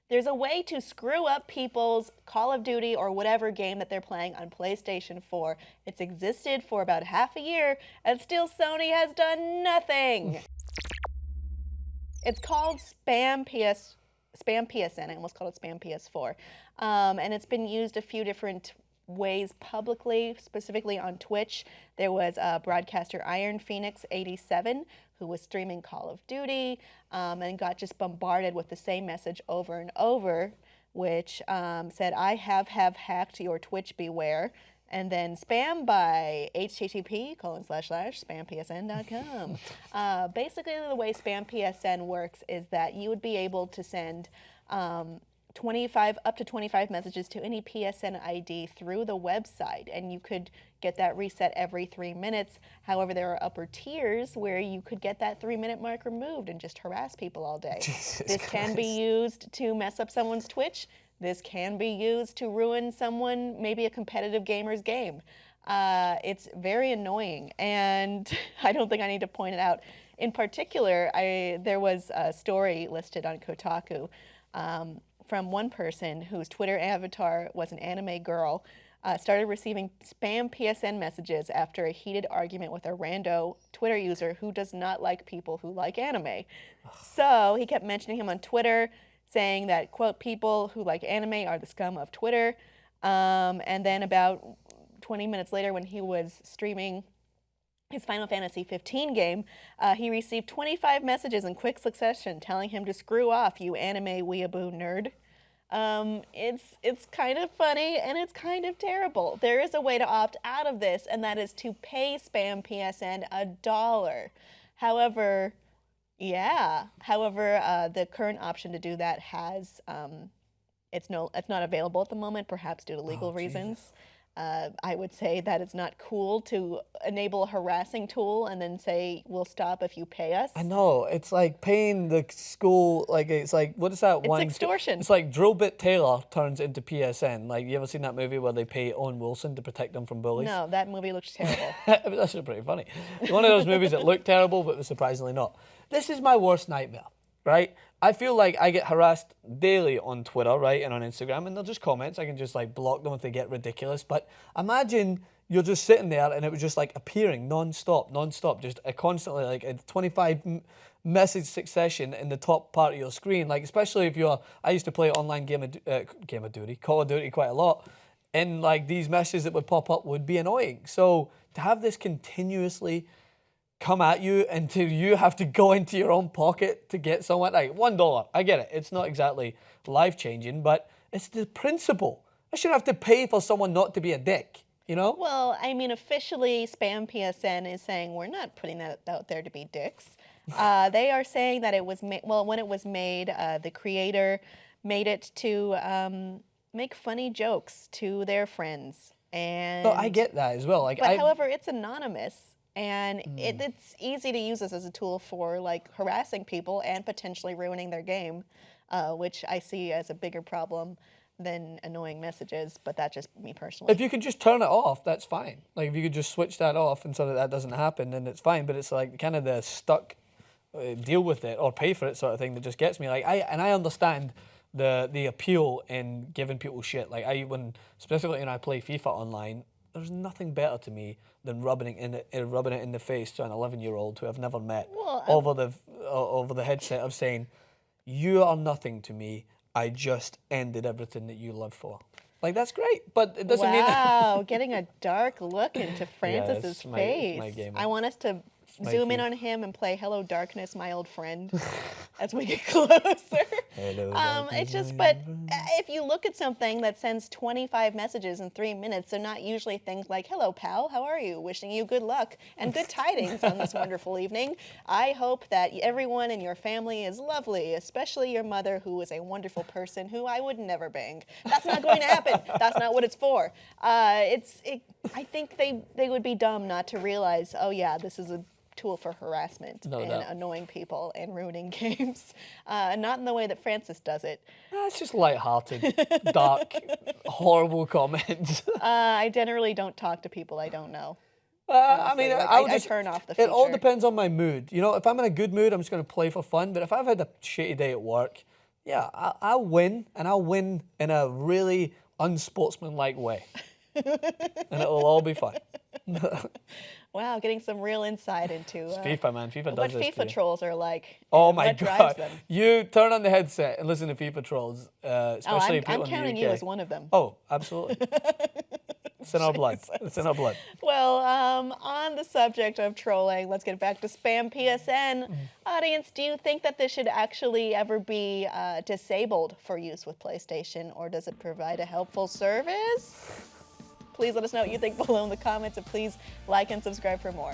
There's a way to screw up people's Call of Duty or whatever game that they're playing on PlayStation 4. It's existed for about half a year, and still Sony has done nothing. It's called SpamPSN. I almost called it SpamPS4. And it's been used a few different ways publicly, specifically on Twitch. There was broadcaster Iron Phoenix 87 who was streaming Call of Duty and got just bombarded with the same message over and over, which said, I have hacked your Twitch, beware. And then spam by http://spampsn.com. Basically, the way SpamPSN works is that you would be able to send up to 25 messages to any PSN ID through the website, and you could get that reset every 3 minutes. However, there are upper tiers where you could get that 3-minute mark removed and just harass people all day. This can be used to mess up someone's Twitch. This can be used to ruin someone, maybe a competitive gamer's game. It's very annoying, and I don't think I need to point it out. In particular, there was a story listed on Kotaku from one person whose Twitter avatar was an anime girl, started receiving SpamPSN messages after a heated argument with a rando Twitter user who does not like people who like anime. So he kept mentioning him on Twitter, saying that, quote, people who like anime are the scum of Twitter. And then about 20 minutes later, when he was streaming his Final Fantasy 15 game, he received 25 messages in quick succession telling him to screw off, you anime weeaboo nerd. It's kind of funny and it's kind of terrible. There is a way to opt out of this, and that is to pay SpamPSN $1. However, the current option to do that has it's not available at the moment, perhaps due to legal reasons. I would say that it's not cool to enable a harassing tool and then say, we'll stop if you pay us. I know. It's like paying the school, like, it's like, what is that one? It's extortion. It's like Drillbit Taylor turns into PSN. Like, you ever seen that movie where they pay Owen Wilson to protect them from bullies? No, that movie looks terrible. It was actually pretty funny. One of those movies that looked terrible, but was surprisingly not. This is my worst nightmare, right? I feel like I get harassed daily on Twitter, right, and on Instagram, and they're just comments. I can just like block them if they get ridiculous. But imagine you're just sitting there and it was just like appearing non-stop, just constantly, like a 25 message succession in the top part of your screen. Like, especially if I used to play online Call of Duty quite a lot, and like these messages that would pop up would be annoying. So to have this continuously come at you until you have to go into your own pocket to get someone, like $1, I get it. It's not exactly life-changing, but it's the principle. I shouldn't have to pay for someone not to be a dick, you know? Well, I mean, officially, SpamPSN is saying we're not putting that out there to be dicks. They are saying that it was when it was made, the creator made it to make funny jokes to their friends. And No, I get that as well. Like, however, it's anonymous. And it's easy to use this as a tool for like harassing people and potentially ruining their game, which I see as a bigger problem than annoying messages, but that's just me personally. If you could just turn it off, that's fine. Like if you could just switch that off and so that doesn't happen, then it's fine. But it's like kind of the stuck deal with it or pay for it sort of thing that just gets me. Like I understand the appeal in giving people shit. Like specifically when I play FIFA online, there's nothing better to me than rubbing it in the face to an 11-year-old who I've never met over the headset of saying, you are nothing to me. I just ended everything that you live for. Like, that's great, but it doesn't mean... Wow, getting a dark look into Francis's face. My game. I want us to zoom in on him and play Hello Darkness, My Old Friend as we get closer. It's just, but if you look at something that sends 25 messages in 3 minutes, they're not usually things like, hello, pal, how are you? Wishing you good luck and good tidings on this wonderful evening. I hope that everyone in your family is lovely, especially your mother, who is a wonderful person who I would never bang. That's not going to happen. That's not what it's for. I think they would be dumb not to realize, oh yeah, this is a tool for harassment annoying people and ruining games. Not in the way that Francis does it. It's just lighthearted, dark, horrible comments. I generally don't talk to people I don't know. I turn off the feature. It all depends on my mood. You know, if I'm in a good mood, I'm just going to play for fun. But if I've had a shitty day at work, Yeah, I'll win, and I'll win in a really unsportsmanlike way. And it'll all be fine. Wow, getting some real insight into It's FIFA, man. FIFA does what this to FIFA you. trolls are like. Oh and my what God. drives them. You turn on the headset and listen to FIFA trolls, especially people I'm in the counting UK. you as one of them. Oh, absolutely. It's in our blood. It's in our blood. Well, on the subject of trolling, let's get back to SpamPSN. Audience, do you think that this should actually ever be disabled for use with PlayStation, or does it provide a helpful service? Please let us know what you think below in the comments, and please like and subscribe for more.